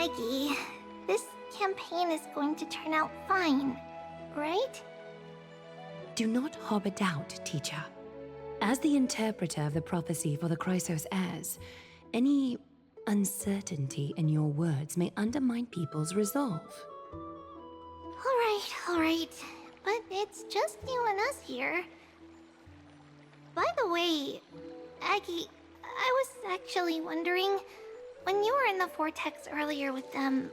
Aggie, this campaign is going to turn out fine, right? Do not harbor doubt, teacher. As the interpreter of the prophecy for the Chrysos heirs, any uncertainty in your words may undermine people's resolve. All right, but it's just you and us here. By the way, Aggie, I was actually wondering, when you were in the vortex earlier with them,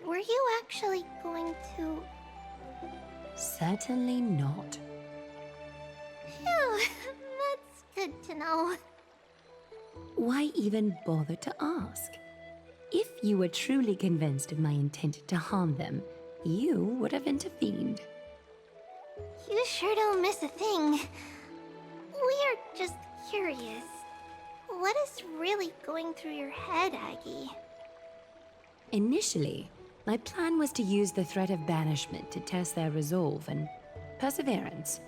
were you actually going to... Certainly not. Phew, that's good to know. Why even bother to ask? If you were truly convinced of my intent to harm them, you would have intervened. You sure don't miss a thing. We're just curious. What is really going through your head, Aggie? Initially, my plan was to use the threat of banishment to test their resolve and perseverance.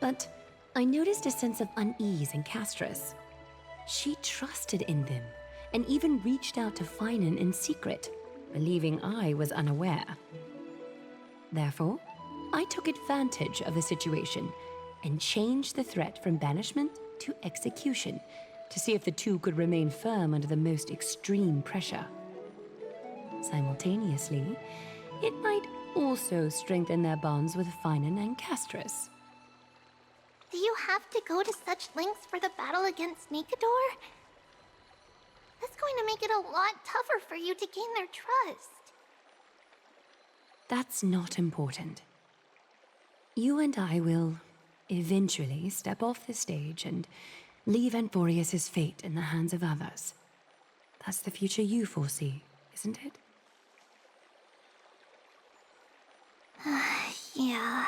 But I noticed a sense of unease in Castros. She trusted in them and even reached out to Finan in secret, believing I was unaware. Therefore, I took advantage of the situation and changed the threat from banishment to execution to see if the two could remain firm under the most extreme pressure. Simultaneously, it might also strengthen their bonds with Finan and Castros. Do you have to go to such lengths for the battle against Nikador? That's going to make it a lot tougher for you to gain their trust. That's not important. You and I will eventually step off the stage and leave Anforius' fate in the hands of others. That's the future you foresee, isn't it? Yeah.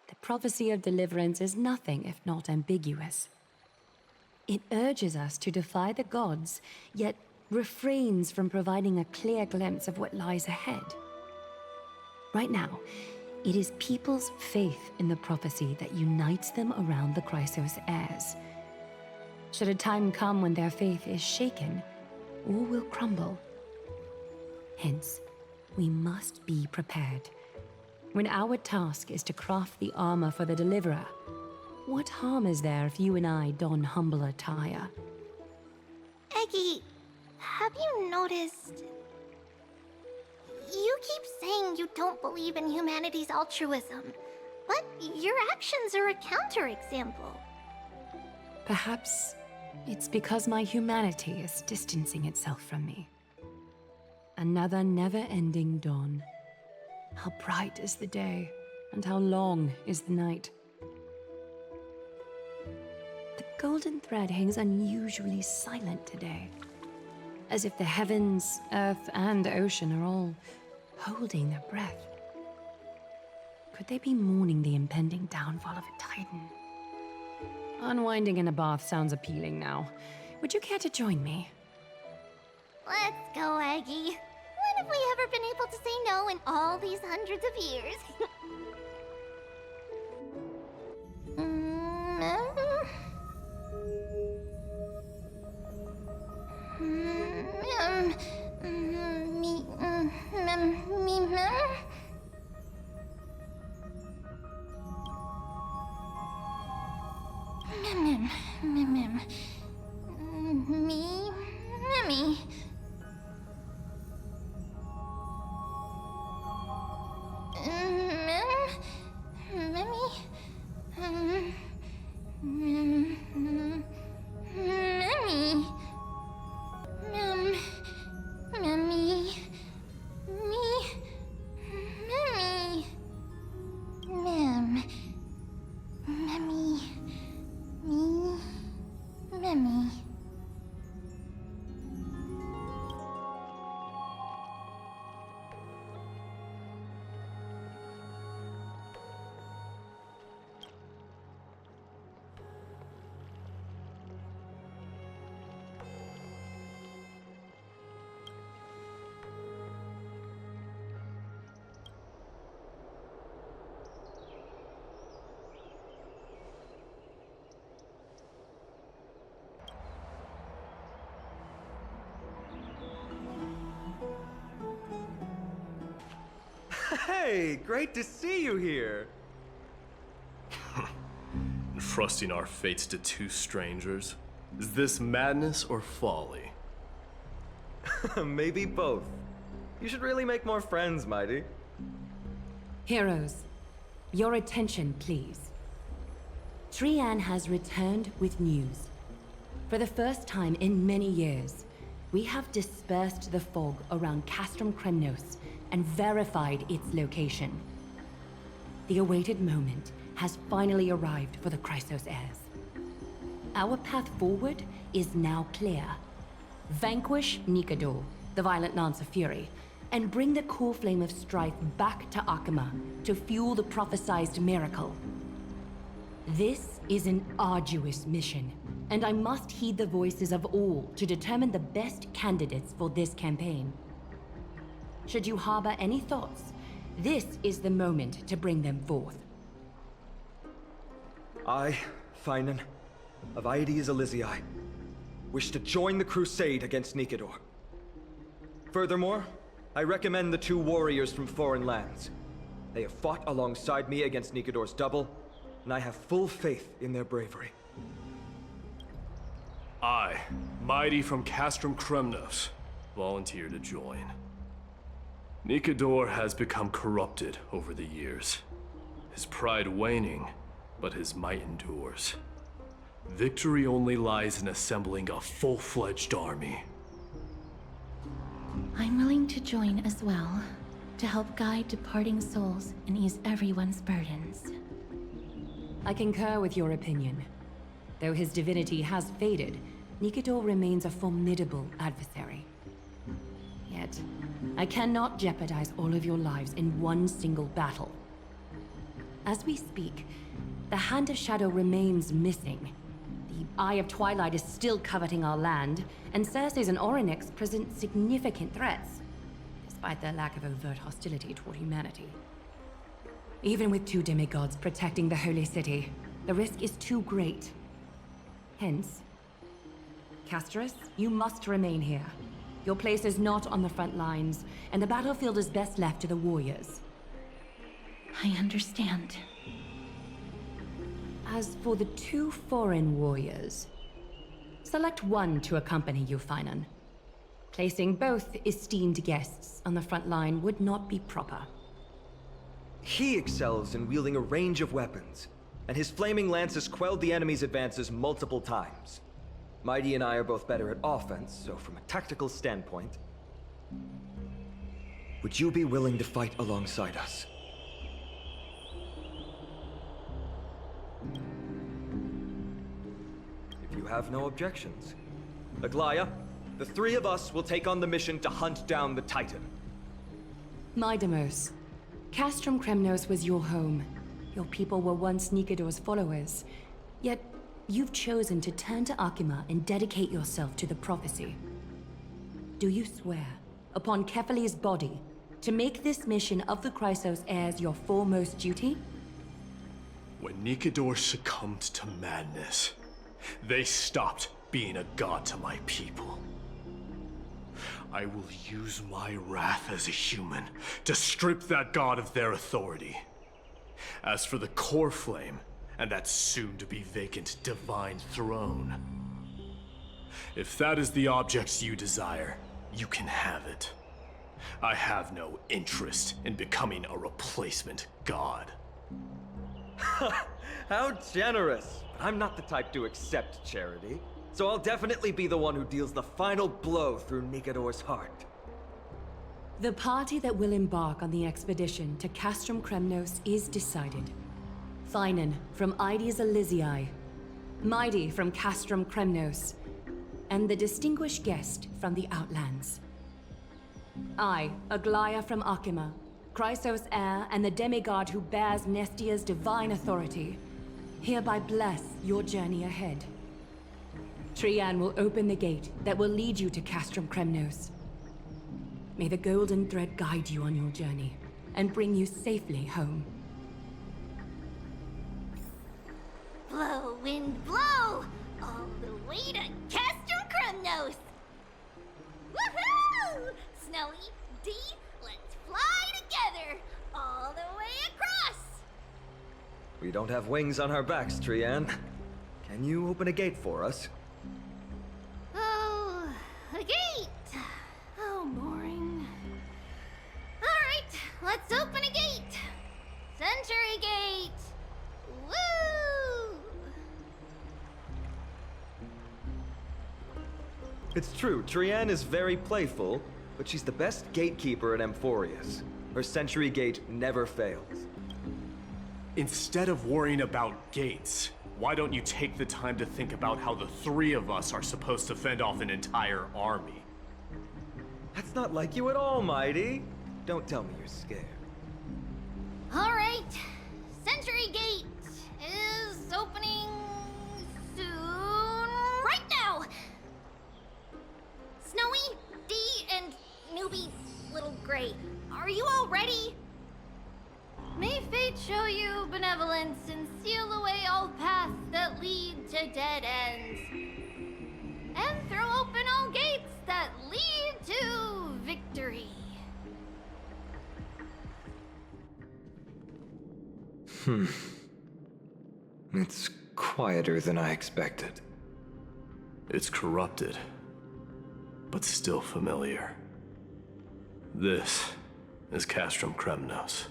The prophecy of deliverance is nothing if not ambiguous. It urges us to defy the gods, yet refrains from providing a clear glimpse of what lies ahead. Right now, it is people's faith in the prophecy that unites them around the Chrysos heirs. Should a time come when their faith is shaken, all will crumble. Hence, we must be prepared. When our task is to craft the armor for the deliverer, what harm is there if you and I don humble attire? Aggie, have you noticed... You keep saying you don't believe in humanity's altruism, but your actions are a counterexample. Perhaps it's because my humanity is distancing itself from me. Another never-ending dawn. How bright is the day, and how long is the night. The golden thread hangs unusually silent today, as if the heavens, earth, and ocean are all holding their breath. Could they be mourning the impending downfall of a titan? Unwinding in a bath sounds appealing now. Would you care to join me? Let's go, Aggie. When have we ever been able to say no in all these hundreds of years? Hey, great to see you here. Entrusting our fates to two strangers? Is this madness or folly? Maybe both. You should really make more friends, Maidy. Heroes, your attention, please. Trian has returned with news. For the first time in many years, we have dispersed the fog around Krestomnos and verified its location. The awaited moment has finally arrived for the Chrysos heirs. Our path forward is now clear. Vanquish Nikador, the violent Lance of Fury, and bring the core flame of strife back to Akima to fuel the prophesized miracle. This is an arduous mission, and I must heed the voices of all to determine the best candidates for this campaign. Should you harbor any thoughts, this is the moment to bring them forth. I, Finan, of Aedes Elysiae, wish to join the crusade against Nikador. Furthermore, I recommend the two warriors from foreign lands. They have fought alongside me against Nikador's double, and I have full faith in their bravery. I, Maidy from Krestomnos, volunteer to join. Nikador has become corrupted over the years. His pride waning, but his might endures. Victory only lies in assembling a full-fledged army. I'm willing to join as well, to help guide departing souls and ease everyone's burdens. I concur with your opinion. Though his divinity has faded, Nikador remains a formidable adversary. Yet, I cannot jeopardize all of your lives in one single battle. As we speak, the Hand of Shadow remains missing. The Eye of Twilight is still coveting our land, and Circes and Orynyx present significant threats, despite their lack of overt hostility toward humanity. Even with two demigods protecting the Holy City, the risk is too great. Hence, Castrus, you must remain here. Your place is not on the front lines, and the battlefield is best left to the warriors. I understand. As for the two foreign warriors, select one to accompany you, Finan. Placing both esteemed guests on the front line would not be proper. He excels in wielding a range of weapons, and his flaming lance has quelled the enemy's advances multiple times. Maidy and I are both better at offense, so from a tactical standpoint, would you be willing to fight alongside us? If you have no objections. Aglaya, the three of us will take on the mission to hunt down the Titan. Mydemos, Krestomnos was your home. Your people were once Nikador's followers. Yet, you've chosen to turn to Akima and dedicate yourself to the prophecy. Do you swear, upon Kefali's body, to make this mission of the Chrysos heirs your foremost duty? When Nikador succumbed to madness, they stopped being a god to my people. I will use my wrath as a human to strip that god of their authority. As for the core flame, and that soon-to-be vacant divine throne, if that is the object you desire, you can have it. I have no interest in becoming a replacement god. How generous! But I'm not the type to accept charity, so I'll definitely be the one who deals the final blow through Nikador's heart. The party that will embark on the expedition to Krestomnos is decided. Finan from Aedes Elysiae, Maidy from Krestomnos, and the distinguished guest from the Outlands. I, Aglaya from Akima, Chrysos heir and the demigod who bears Nestia's divine authority, hereby bless your journey ahead. Trian will open the gate that will lead you to Krestomnos. May the golden thread guide you on your journey and bring you safely home. Blow, wind, blow! All the way to Krestomnos! Woohoo! Snowy, D, let's fly together! together, all the way across. We don't have wings on our backs, Trian. Can you open a gate for us? Oh, a gate. Oh, boring. All right, let's open a gate. Century Gate. Woo! It's true, Trian is very playful, but she's the best gatekeeper in Amphorius. Her Century Gate never fails. Instead of worrying about gates, why don't you take the time to think about how the three of us are supposed to fend off an entire army? That's not like you at all, Mighty. Don't tell me you're scared. All right, Century Gate is opening soon. Right now. Snowy, Dee, and newbie Little Gray, are you all ready? May fate show you benevolence and seal away all paths that lead to dead ends. And throw open all gates that lead to victory. It's quieter than I expected. It's corrupted, but still familiar. This is Krimnnoos.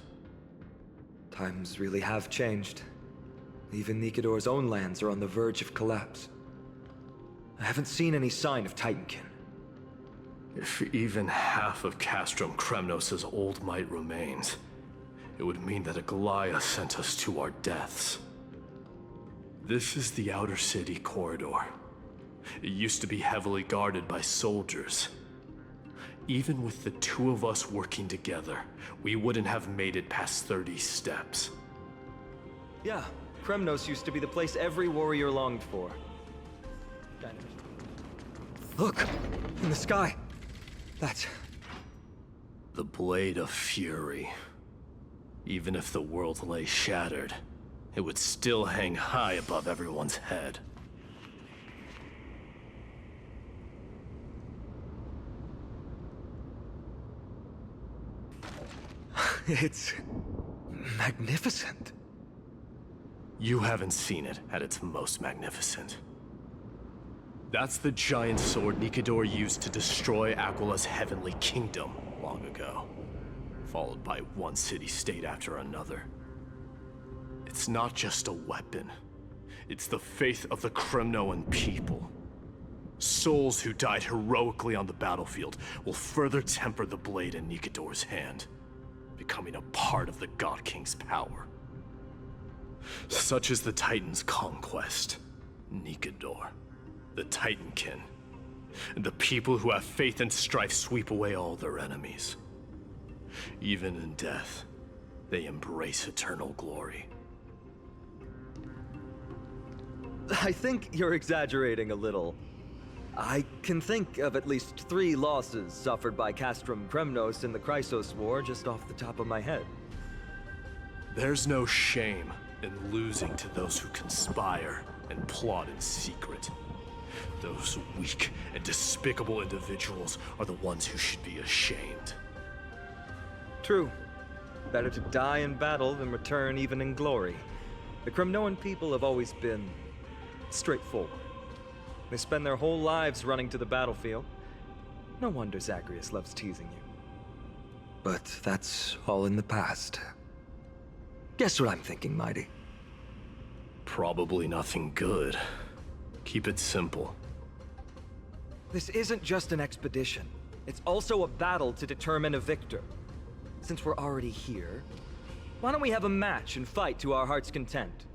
Times really have changed. Even Nikidor's own lands are on the verge of collapse. I haven't seen any sign of Titankin. If even half of Krimnnos' old might remains, it would mean that a Goliath sent us to our deaths. This is the outer city corridor. It used to be heavily guarded by soldiers. Even with the two of us working together, we wouldn't have made it past 30 steps. Yeah, Krimnnos used to be the place every warrior longed for. Look! In the sky! That's... the Blade of Fury. Even if the world lay shattered, it would still hang high above everyone's head. It's... magnificent. You haven't seen it at its most magnificent. That's the giant sword Nikidor used to destroy Aquila's heavenly kingdom long ago, followed by one city-state after another. It's not just a weapon. It's the faith of the Krimnoan people. Souls who died heroically on the battlefield will further temper the blade in Nikidor's hand, becoming a part of the God King's power. Such is the Titan's conquest. Nikidor, the Titankin, and the people who have faith and strife sweep away all their enemies. Even in death, they embrace eternal glory. I think you're exaggerating a little. I can think of at least 3 losses suffered by Krimnnos in the Chrysos War just off the top of my head. There's no shame in losing to those who conspire and plot in secret. Those weak and despicable individuals are the ones who should be ashamed. True. Better to die in battle than return even in glory. The Krimnoan people have always been straightforward. They spend their whole lives running to the battlefield. No wonder Zagreus loves teasing you. But that's all in the past. Guess what I'm thinking, Mighty? Probably nothing good. Keep it simple. This isn't just an expedition. It's also a battle to determine a victor. Since we're already here, why don't we have a match and fight to our heart's content?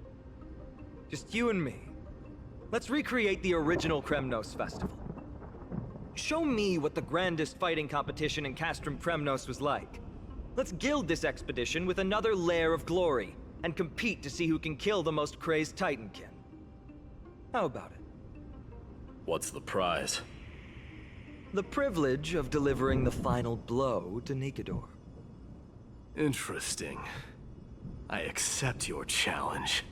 Just you and me. Let's recreate the original Krimnnos festival. Show me what the grandest fighting competition in Krimnnos was like. Let's gild this expedition with another layer of glory, and compete to see who can kill the most crazed Titankin. How about it? What's the prize? The privilege of delivering the final blow to Nikidor. Interesting. I accept your challenge.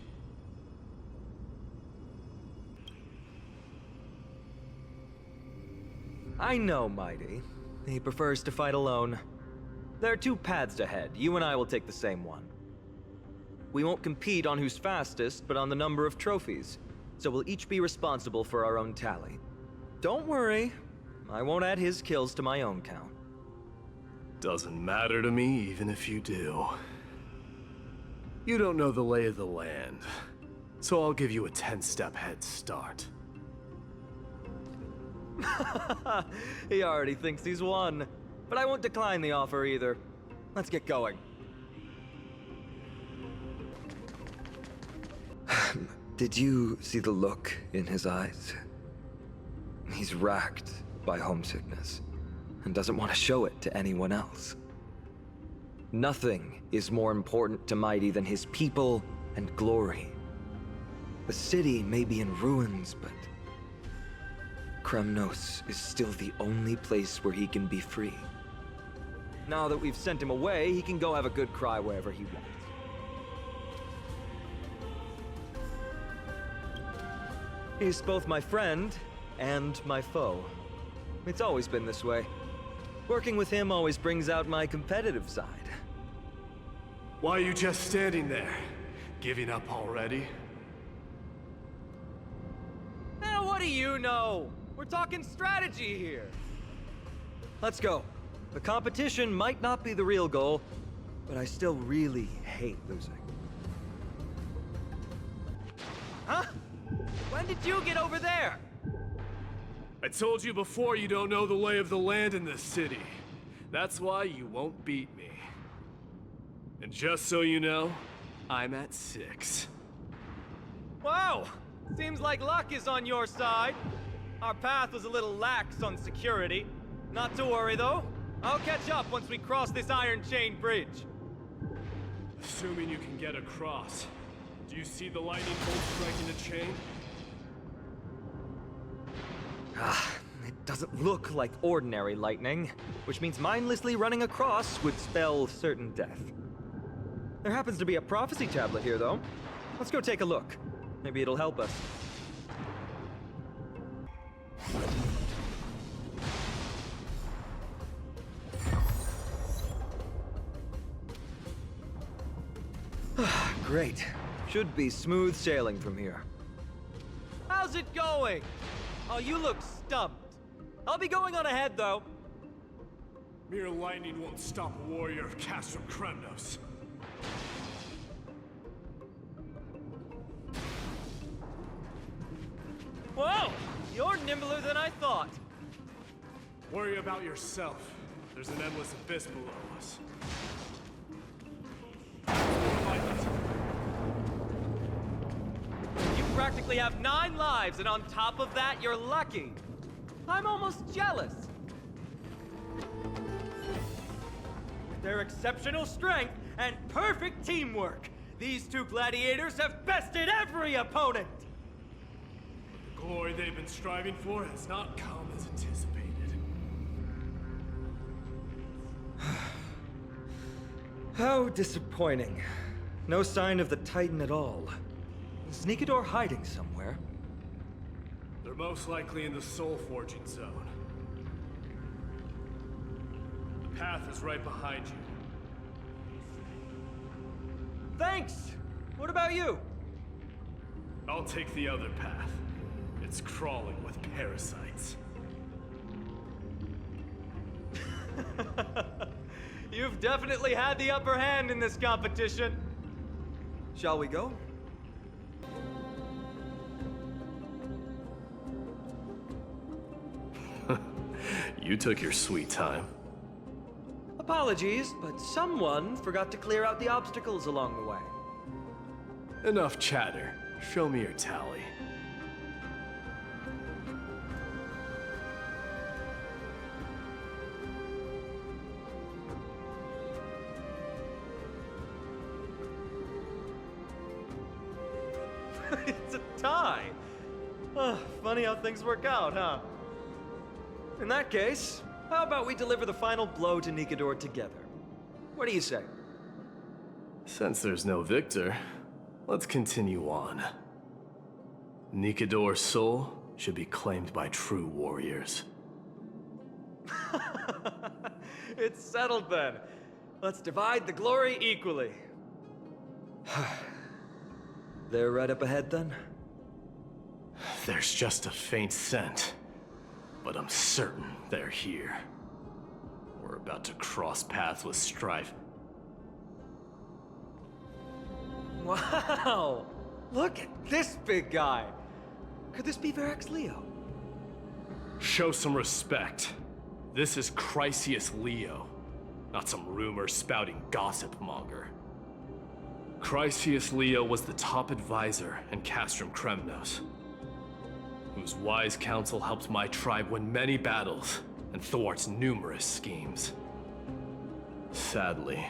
I know, Mighty. He prefers to fight alone. There are two paths ahead. You and I will take the same one. We won't compete on who's fastest, but on the number of trophies. So we'll each be responsible for our own tally. Don't worry, I won't add his kills to my own count. Doesn't matter to me, even if you do. You don't know the lay of the land, so I'll give you a 10-step head start. He already thinks he's won. But I won't decline the offer either. Let's get going. Did you see the look in his eyes? He's racked by homesickness, and doesn't want to show it to anyone else. Nothing is more important to Mايدي than his people and glory. The city may be in ruins, but Krimnos is still the only place where he can be free. Now that we've sent him away, he can go have a good cry wherever he wants. He's both my friend and my foe. It's always been this way. Working with him always brings out my competitive side. Why are you just standing there? Giving up already? What do you know? We're talking strategy here. Let's go. The competition might not be the real goal, but I still really hate losing. Huh? When did you get over there? I told you before you don't know the lay of the land in this city. That's why you won't beat me. And just so you know, I'm at 6. Wow! Seems like luck is on your side. Our path was a little lax on security. Not to worry, though. I'll catch up once we cross this iron chain bridge. Assuming you can get across, do you see the lightning bolt striking the chain? It doesn't look like ordinary lightning, which means mindlessly running across would spell certain death. There happens to be a prophecy tablet here, though. Let's go take a look. Maybe it'll help us. Great. Should be smooth sailing from here. How's it going? Oh, you look stumped. I'll be going on ahead, though. Mere lightning won't stop a warrior of Krimnos. Whoa! You're nimbler than I thought. Worry about yourself. There's an endless abyss below us. You practically have 9 lives, and on top of that, you're lucky. I'm almost jealous. With their exceptional strength and perfect teamwork, these two gladiators have bested every opponent. The glory they've been striving for has not come as anticipated. How disappointing. No sign of the Titan at all. Is Nikidor hiding somewhere? They're most likely in the soul forging zone. The path is right behind you. Thanks! What about you? I'll take the other path. It's crawling with parasites. You've definitely had the upper hand in this competition. Shall we go? You took your sweet time. Apologies, but someone forgot to clear out the obstacles along the way. Enough chatter. Show me your tally. It's a tie. Oh, funny how things work out, huh? In that case, how about we deliver the final blow to Nikidor together? What do you say? Since there's no victor, let's continue on. Nikidor's soul should be claimed by true warriors. It's settled then. Let's divide the glory equally. They're right up ahead then? There's just a faint scent, but I'm certain they're here. We're about to cross paths with strife. Wow! Look at this big guy! Could this be Varric's Leo? Show some respect. This is Chrysius Leo, not some rumor-spouting gossip monger. Chrysius Leo was the top advisor in Castrum Kremnos, whose wise counsel helped my tribe win many battles and thwarts numerous schemes. Sadly,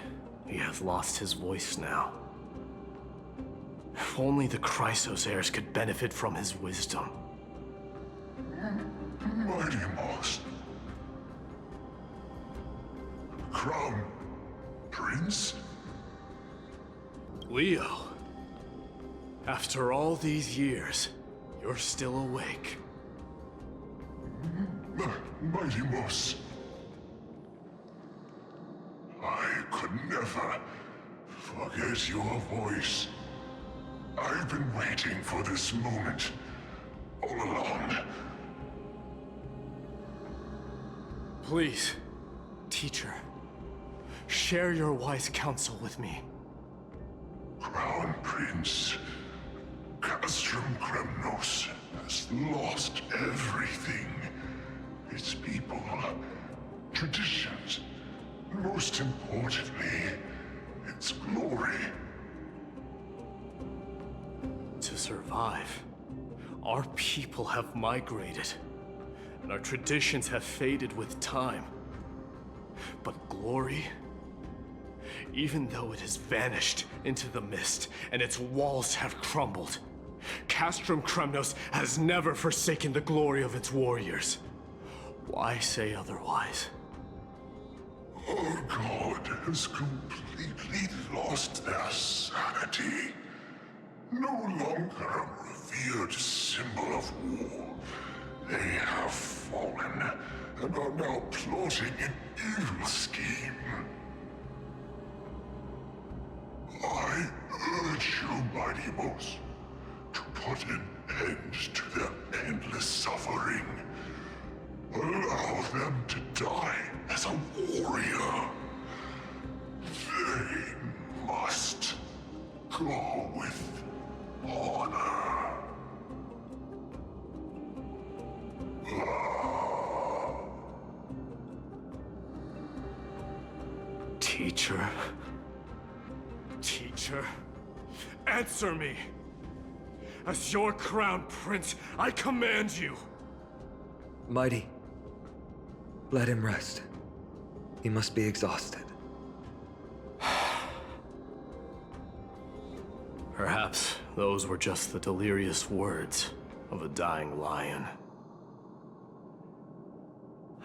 he has lost his voice now. If only the Chrysos heirs could benefit from his wisdom. Mighty Moss. Crown Prince? Leo, after all these years, you're still awake. Mighty Moss. I could never forget your voice. I've been waiting for this moment all along. Please, teacher, share your wise counsel with me. Crown Prince Castrum Kremnos has lost everything. Its people, traditions, and most importantly, its glory. To survive, our people have migrated, and our traditions have faded with time. But glory, even though it has vanished into the mist and its walls have crumbled, Castrum Kremnos has never forsaken the glory of its warriors. Why say otherwise? Our god has completely lost their sanity. No longer a revered symbol of war. They have fallen and are now plotting an evil scheme. I urge you, Mighty Moss, to put an end to their endless suffering. Allow them to die as a warrior. They must go with honor. Teacher? Teacher? Answer me! As your crown prince, I command you! Mighty, let him rest. He must be exhausted. Perhaps those were just the delirious words of a dying lion.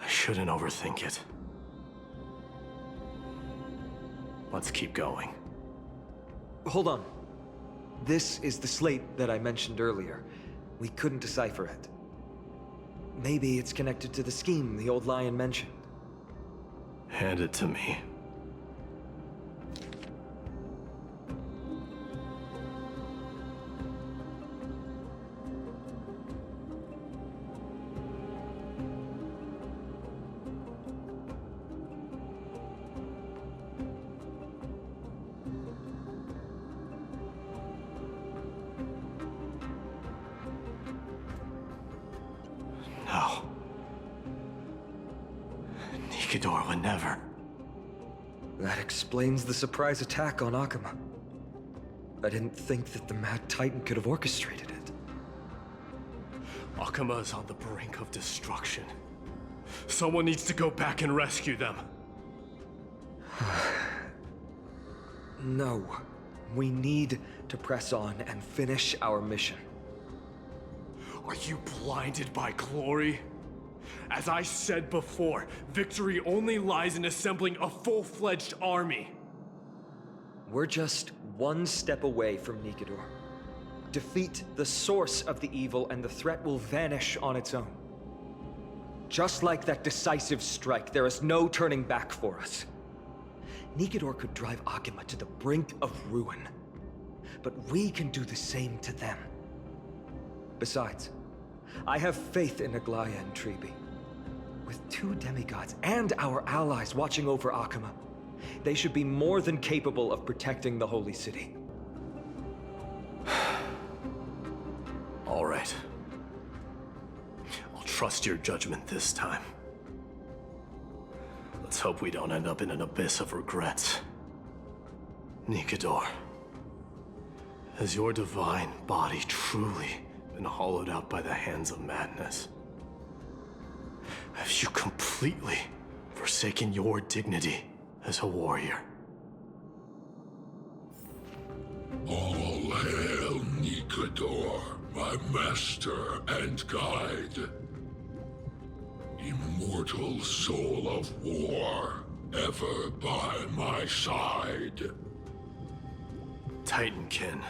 I shouldn't overthink it. Let's keep going. Hold on. This is the slate that I mentioned earlier. We couldn't decipher it. Maybe it's connected to the scheme the old lion mentioned. Hand it to me. No. Nikidor would never. That explains the surprise attack on Akama. I didn't think that the Mad Titan could have orchestrated it. Akama is on the brink of destruction. Someone needs to go back and rescue them. No. We need to press on and finish our mission. Are you blinded by glory? As I said before, victory only lies in assembling a full-fledged army. We're just one step away from Nikidor. Defeat the source of the evil and the threat will vanish on its own. Just like that decisive strike, there is no turning back for us. Nikidor could drive Akima to the brink of ruin. But we can do the same to them. Besides, I have faith in Aglaya and Tribi. With 2 demigods and our allies watching over Akima, they should be more than capable of protecting the Holy City. All right. I'll trust your judgment this time. Let's hope we don't end up in an abyss of regrets. Nikidor, has your divine body truly been hollowed out by the hands of madness? Have you completely forsaken your dignity as a warrior? All hail Nikidor, my master and guide. Immortal soul of war, ever by my side. Titankin,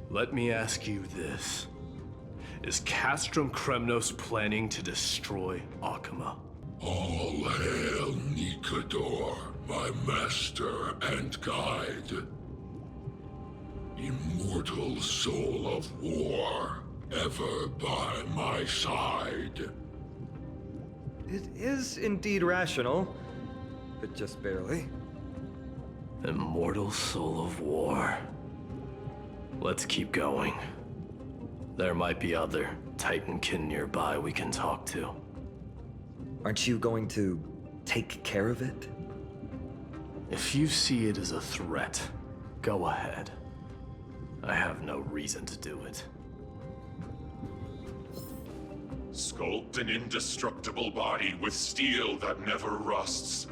let me ask you this. Is Krimnnoos planning to destroy Akima? All hail Nikidor, my master and guide. Immortal soul of war, ever by my side. It is indeed rational, but just barely. Immortal soul of war. Let's keep going. There might be other Titankin nearby we can talk to. Aren't you going to take care of it? If you see it as a threat, go ahead. I have no reason to do it. Sculpt an indestructible body with steel that never rusts.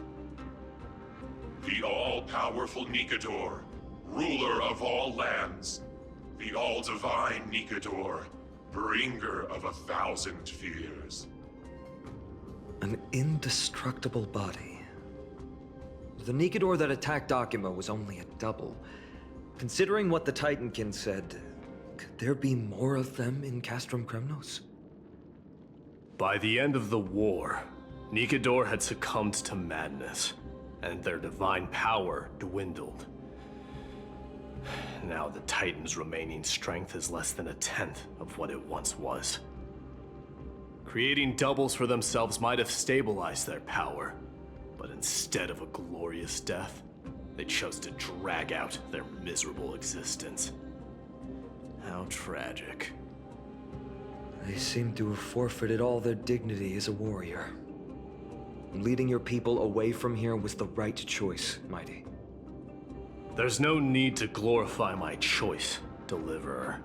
The all-powerful Nikidor, ruler of all lands. The all-divine Nikidor, bringer of 1,000 fears. An indestructible body. The Nikidor that attacked Akima was only a double. Considering what the Titankin said, could there be more of them in Krimnnoos? By the end of the war, Nikidor had succumbed to madness, and their divine power dwindled. Now the Titan's remaining strength is less than 1/10 of what it once was. Creating doubles for themselves might have stabilized their power, but instead of a glorious death, they chose to drag out their miserable existence. How tragic. They seem to have forfeited all their dignity as a warrior. Leading your people away from here was the right choice, Maidy. There's no need to glorify my choice, Deliverer.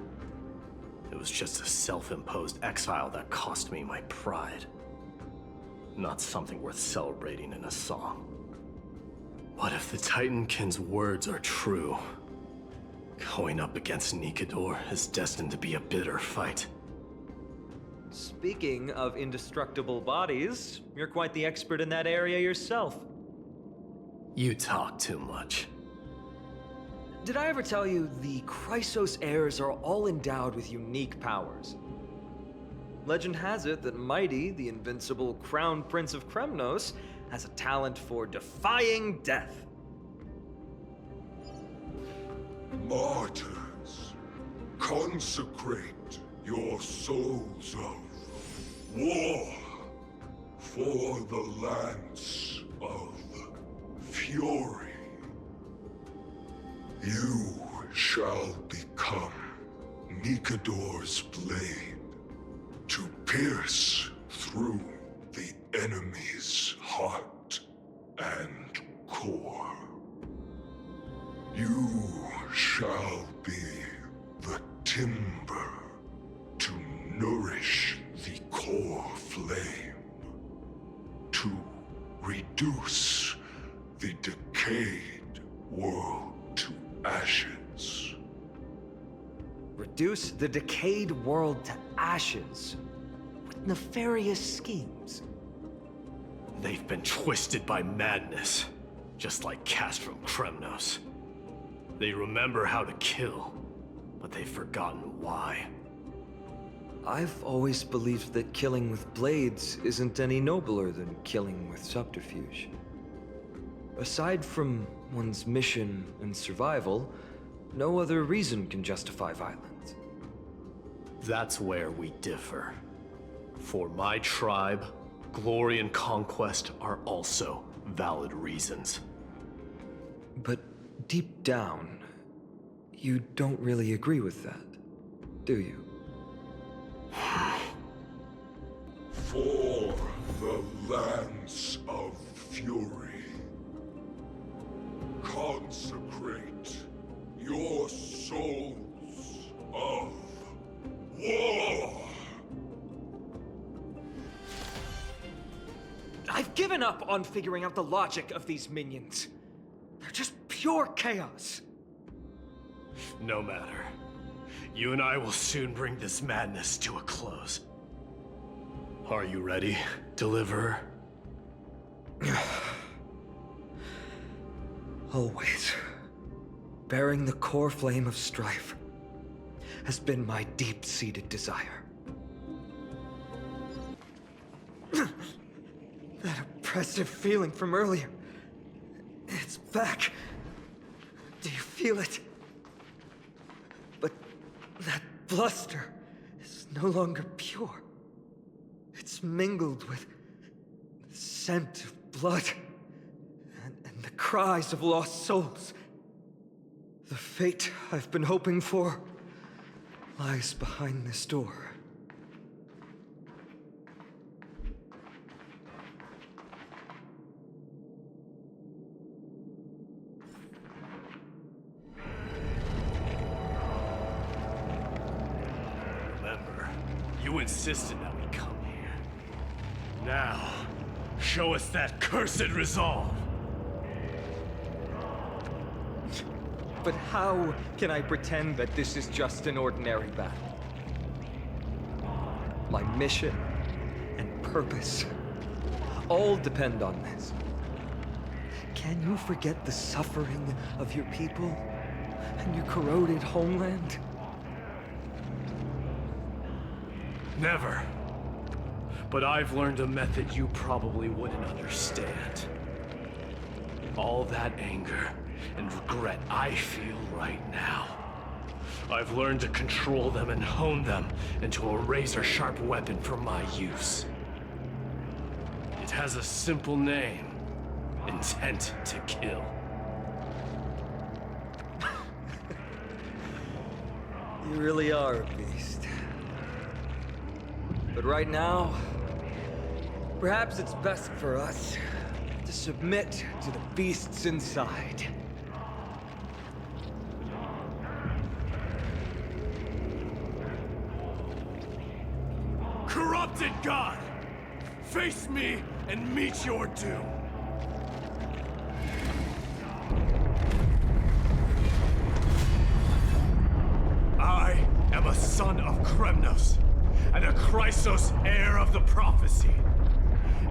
It was just a self-imposed exile that cost me my pride. Not something worth celebrating in a song. What if the Titankin's words are true? Going up against Nikidor is destined to be a bitter fight. Speaking of indestructible bodies, you're quite the expert in that area yourself. You talk too much. Did I ever tell you the Chrysos heirs are all endowed with unique powers? Legend has it that Maidy, the invincible crown prince of Krimnnoos, has a talent for defying death. Martyrs, consecrate your souls of war for the lance of fury. You shall become Nikidor's blade to pierce through the enemy's heart and core. You shall be the timber to nourish the core flame, to reduce the decayed world to ashes. Reduce the decayed world to ashes with nefarious schemes. They've been twisted by madness, just like Krimnnoos. They remember how to kill, but they've forgotten why. I've always believed that killing with blades isn't any nobler than killing with subterfuge. Aside from one's mission and survival, no other reason can justify violence. That's where we differ. For my tribe, glory and conquest are also valid reasons. But deep down, you don't really agree with that, do you? For the lance of fury, consecrate your souls of war. I've given up on figuring out the logic of these minions. They're just pure chaos. No matter. You and I will soon bring this madness to a close. Are you ready, Deliverer? Always. Bearing the core flame of strife has been my deep-seated desire. That oppressive feeling from earlier, it's back. Do you feel it? But that bluster is no longer pure. It's mingled with the scent of blood and the cries of lost souls. The fate I've been hoping for lies behind this door. Remember, you insisted that we come here. Now, show us that cursed resolve. But how can I pretend that this is just an ordinary battle? My mission and purpose all depend on this. Can you forget the suffering of your people and your corroded homeland? Never. But I've learned a method you probably wouldn't understand. All that anger and regret I feel right now, I've learned to control them and hone them into a razor-sharp weapon for my use. It has a simple name: intent to kill. You really are a beast. But right now, perhaps it's best for us to submit to the beasts inside. Corrupted God! Face me and meet your doom! I am a son of Krimnos, and a Chrysos heir of the prophecy.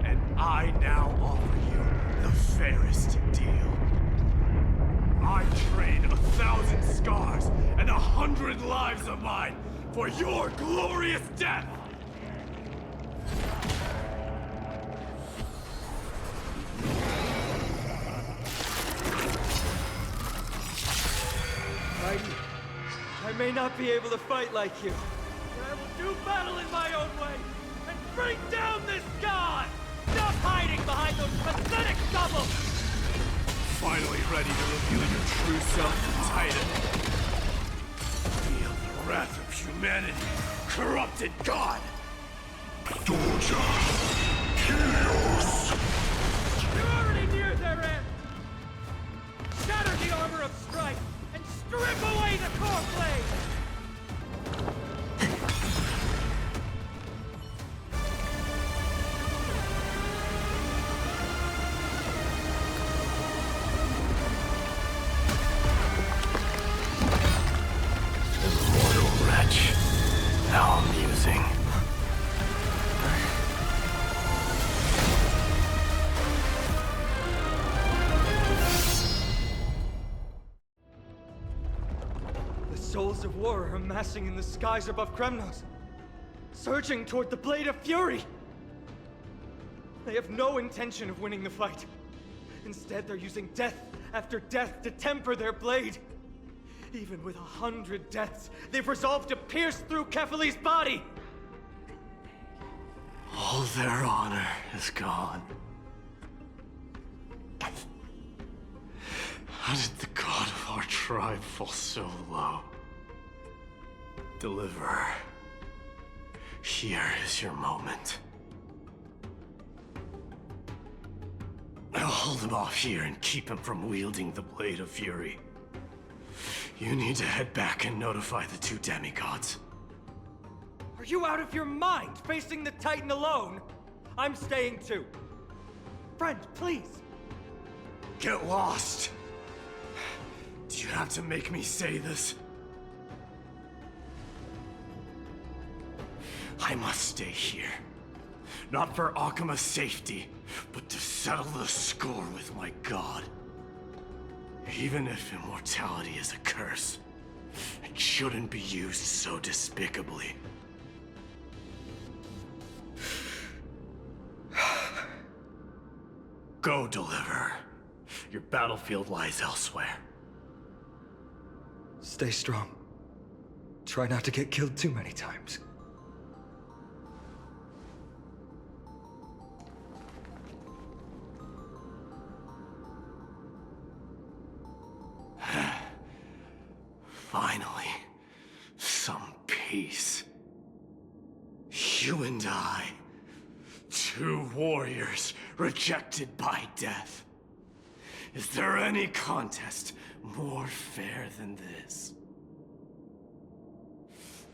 And I now offer you the fairest deal. I trade 1,000 scars and 100 lives of mine for your glorious death! Maidy, I may not be able to fight like you, but I will do battle in my own way and bring down this god! Stop hiding behind those pathetic doubles! Finally ready to reveal your true self, Titan. Feel the wrath of humanity, corrupted God! Doja, Helios. You're already near their end! Shatter the armor of strife and strip away the core flame! How amusing. The souls of war are amassing in the skies above Krimnos, surging toward the Blade of Fury! They have no intention of winning the fight. Instead, they're using death after death to temper their blade. Even with 100 deaths, they've resolved to pierce through Kefali's body! All their honor is gone. How did the god of our tribe fall so low? Deliverer, here is your moment. I'll hold him off here and keep him from wielding the Blade of Fury. You need to head back and notify the two demigods. Are you out of your mind, facing the Titan alone? I'm staying too. Friend, please. Get lost! Do you have to make me say this? I must stay here. Not for Akima's safety, but to settle the score with my god. Even if immortality is a curse, it shouldn't be used so despicably. Go, Deliverer. Your battlefield lies elsewhere. Stay strong. Try not to get killed too many times. Finally, some peace. You and I, two warriors rejected by death. Is there any contest more fair than this?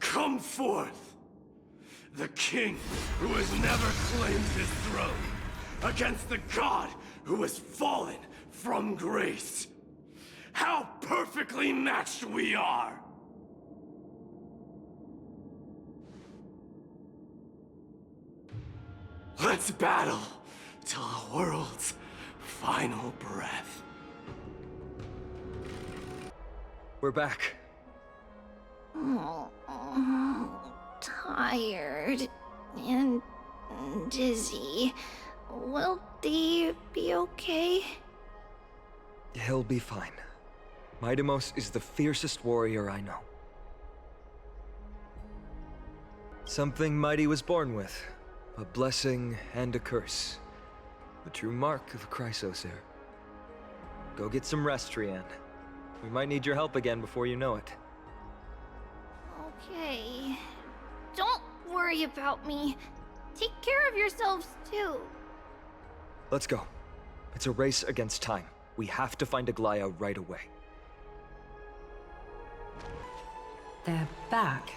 Come forth, the king who has never claimed his throne, against the god who has fallen from grace. How perfectly matched we are! Let's battle till the world's final breath. We're back. Tired and dizzy. Will Dee be okay? He'll be fine. Maidimos is the fiercest warrior I know. Something Mighty was born with. A blessing and a curse. The true mark of a Chrysosaur. Go get some rest, Trianne. We might need your help again before you know it. Okay. Don't worry about me. Take care of yourselves, too. Let's go. It's a race against time. We have to find Aglaya right away. They're back.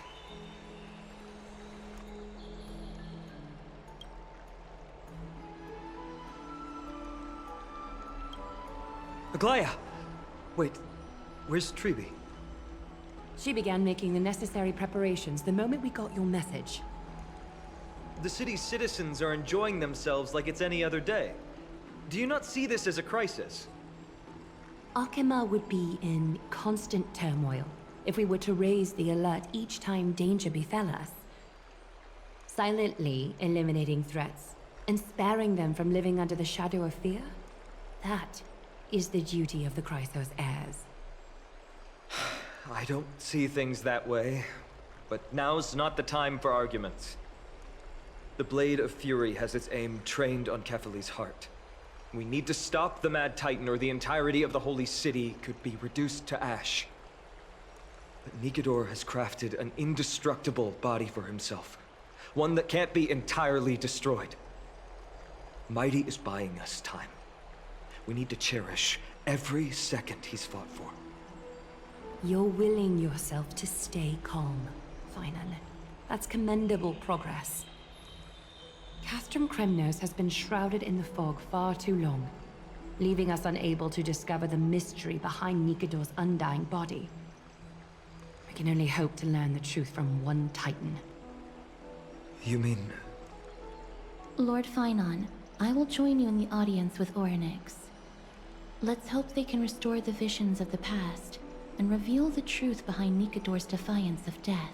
Aglaya! Wait, where's Tribi? She began making the necessary preparations the moment we got your message. The city's citizens are enjoying themselves like it's any other day. Do you not see this as a crisis? Akima would be in constant turmoil if we were to raise the alert each time danger befell us. Silently eliminating threats and sparing them from living under the shadow of fear, that is the duty of the Chrysos heirs. I don't see things that way, but now's not the time for arguments. The Blade of Fury has its aim trained on Kefali's heart. We need to stop the Mad Titan or the entirety of the Holy City could be reduced to ash. But Nikidor has crafted an indestructible body for himself. One that can't be entirely destroyed. Mighty is buying us time. We need to cherish every second he's fought for. You're willing yourself to stay calm, Finan. That's commendable progress. Krimnos has been shrouded in the fog far too long, leaving us unable to discover the mystery behind Nikidor's undying body. We can only hope to learn the truth from one Titan. You mean... Lord Finan, I will join you in the audience with Orynyx. Let's hope they can restore the visions of the past and reveal the truth behind Nikidor's defiance of death.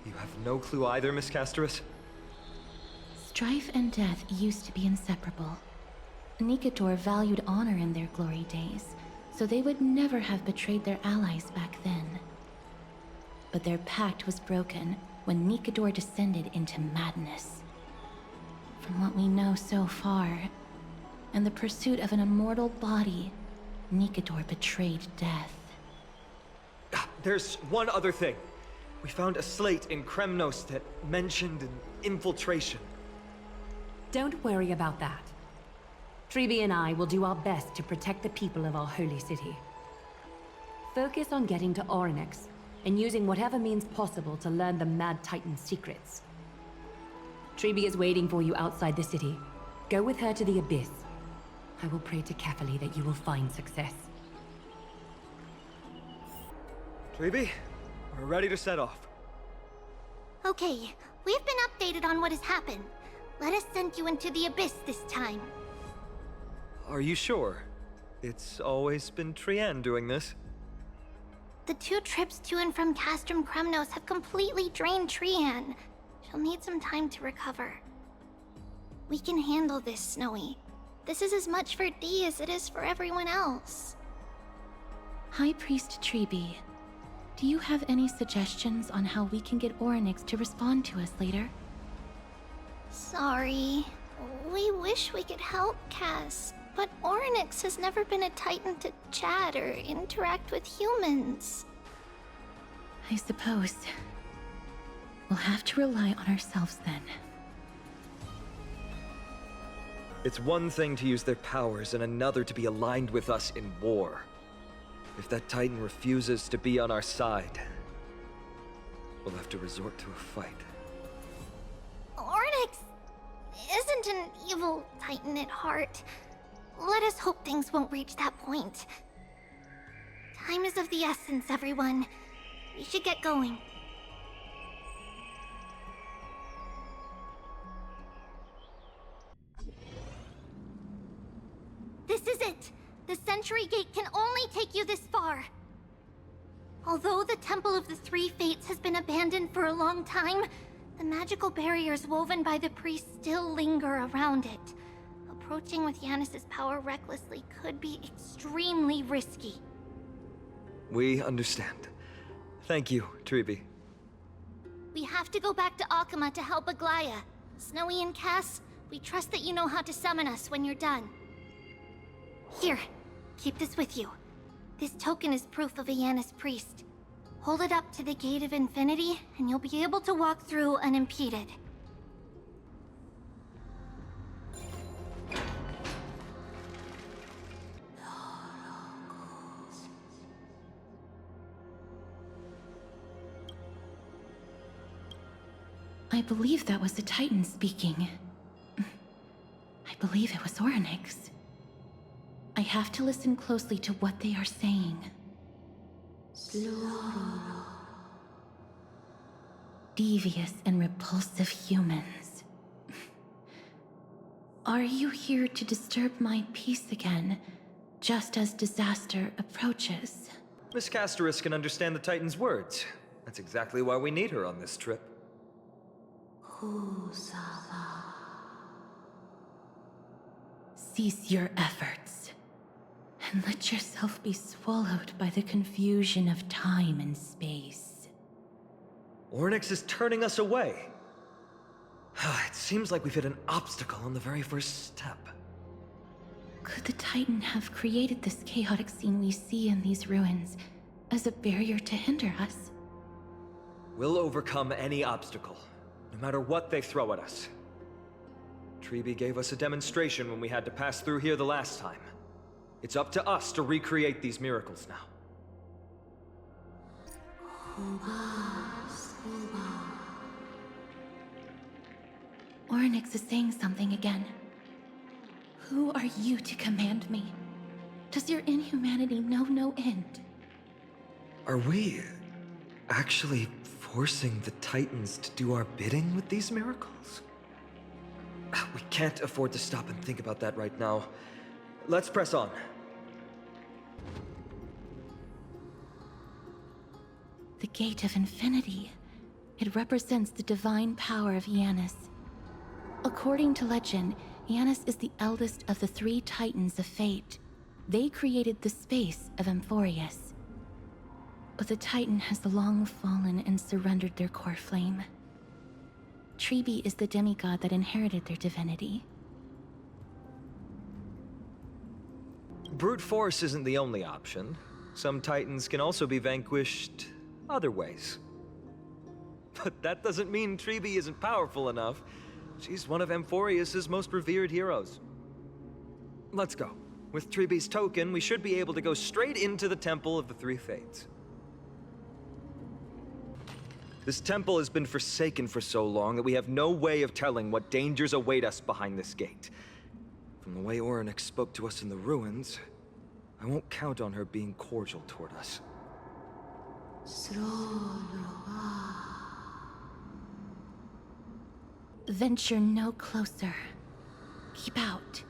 You have no clue either, Miss Casterus? Strife and death used to be inseparable. Nikedor valued honor in their glory days, so they would never have betrayed their allies back then. But their pact was broken when Nikedor descended into madness. From what we know so far, in the pursuit of an immortal body, Nikedor betrayed death. There's one other thing. We found a slate in Kremnos that mentioned an infiltration. Don't worry about that. Treeby and I will do our best to protect the people of our holy city. Focus on getting to Orynyx and using whatever means possible to learn the Mad Titan's secrets. Treeby is waiting for you outside the city. Go with her to the Abyss. I will pray to Kefali that you will find success. Treeby, we're ready to set off. Okay, we've been updated on what has happened. Let us send you into the Abyss this time. Are you sure? It's always been Trienne doing this. The 2 trips to and from Castrum Kremnos have completely drained Trienne. She'll need some time to recover. We can handle this, Snowy. This is as much for Dee as it is for everyone else. High Priest Treeby, do you have any suggestions on how we can get Orynyx to respond to us later? Sorry. We wish we could help, Cass, but Orynyx has never been a Titan to chat or interact with humans. I suppose. We'll have to rely on ourselves then. It's one thing to use their powers and another to be aligned with us in war. If that Titan refuses to be on our side, we'll have to resort to a fight. Orynyx isn't an evil Titan at heart. Let us hope things won't reach that point. Time is of the essence, everyone. We should get going. This is it! The Century Gate can only take you this far. Although the Temple of the Three Fates has been abandoned for a long time, the magical barriers woven by the priests still linger around it. Approaching with Yanis's power recklessly could be extremely risky. We understand. Thank you, Treeby. We have to go back to Akama to help Aglaya. Snowy and Cass, we trust that you know how to summon us when you're done. Here, keep this with you. This token is proof of a Yanis priest. Hold it up to the Gate of Infinity, and you'll be able to walk through unimpeded. I believe that was the Titan speaking. I believe it was Orynyx. I have to listen closely to what they are saying. Devious and repulsive humans. Are you here to disturb my peace again, just as disaster approaches? Miss Casterus can understand the Titan's words. That's exactly why we need her on this trip. Cease your efforts, and let yourself be swallowed by the confusion of time and space. Orynyx is turning us away. It seems like we've hit an obstacle on the very first step. Could the Titan have created this chaotic scene we see in these ruins as a barrier to hinder us? We'll overcome any obstacle, no matter what they throw at us. Treeby gave us a demonstration when we had to pass through here the last time. It's up to us to recreate these miracles now. Orynyx is saying something again. Who are you to command me? Does your inhumanity know no end? Are we actually forcing the Titans to do our bidding with these miracles? We can't afford to stop and think about that right now. Let's press on. The Gate of Infinity. It represents the divine power of Yanis. According to legend, Janus is the eldest of the 3 Titans of Fate. They created the space of Amphorius. But the Titan has long fallen and surrendered their core flame. Tribi is the demigod that inherited their divinity. Brute force isn't the only option. Some Titans can also be vanquished other ways. But that doesn't mean Tribi isn't powerful enough. She's one of Amphorius' most revered heroes. Let's go. With Tribi's token, we should be able to go straight into the Temple of the 3 Fates. This temple has been forsaken for so long that we have no way of telling what dangers await us behind this gate. From the way Orynyx spoke to us in the ruins, I won't count on her being cordial toward us. Venture no closer. Keep out.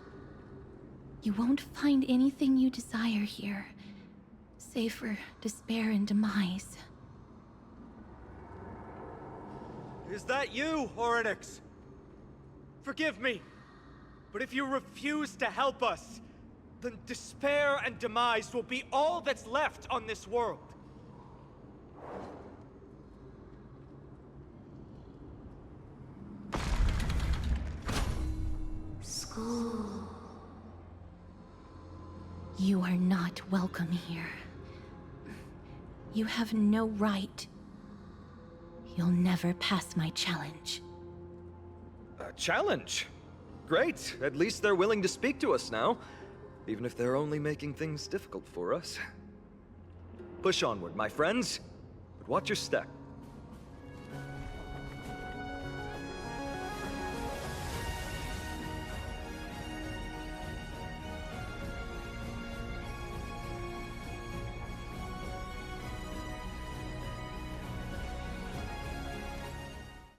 You won't find anything you desire here, save for despair and demise. Is that you, Orynyx? Forgive me, but if you refuse to help us, then despair and demise will be all that's left on this world. School. You are not welcome here. You have no right. You'll never pass my challenge. A challenge? Great. At least they're willing to speak to us now. Even if they're only making things difficult for us. Push onward, my friends. But watch your step.